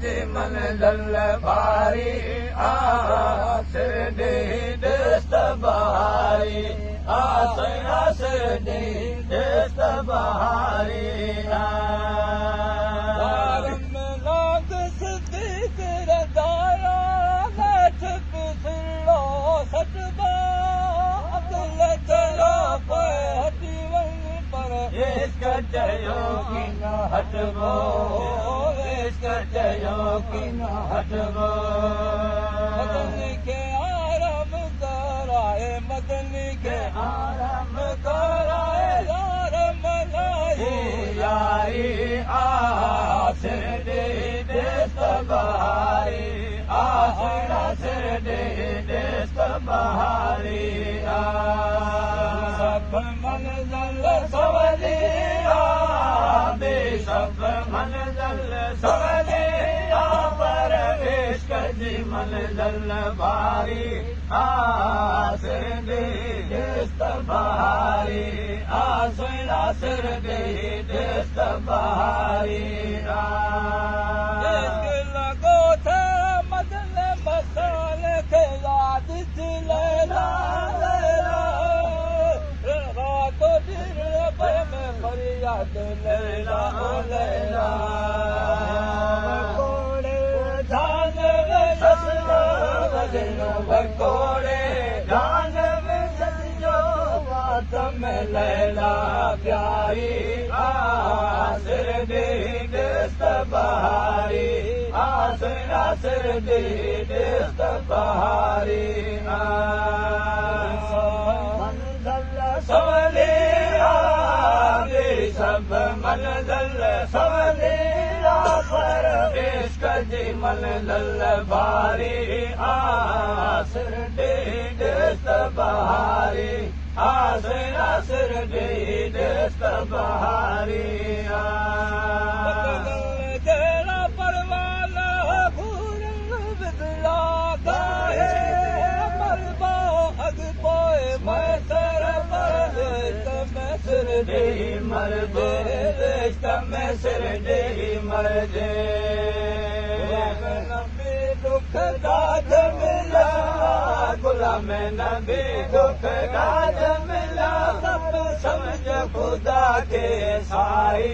जी मंज़िल भारी सिर ॾे दस्त बहारी सिर ॾे दस्त बहारी चयो की न हटबो चयो की न हटबो मदनी खे आराम कराए मदनी खे आराम कराए यार मनाई यारी सिर ॾे दस्त बहारी सिर ॾे दस्त बहारी सब मंज़िल सवली सब मंज़िल सवली पर इश्क जी मंज़िल भारी सिर ॾे दस्त बहारी सिर ॾे दस्त बहारी लॻो थे मदन मसाल खे यादि थी लैला फरियाद लैला लैला कोड़े जान में ससुरो वजनो बकोड़े जान में सजो बात में लैला प्यारी सिर ॾे दस्त बहारी सिर ॾे दस्त बहारी सवली सब मंज़िल सवली पर इश्क जी मंज़िल भारी सिर ॾे दस्त बहारी सिर ॾे दस्त बहारी जहिड़ा परवाला बिदला गाहे मरबा अॻु पोइ मैसर सिर ॾे मरजे रिश्त में सिर ॾे मरजे नबी दुख गाज मिला गुलाम नबी दुख गाज मिला सब समझ खुदा के साई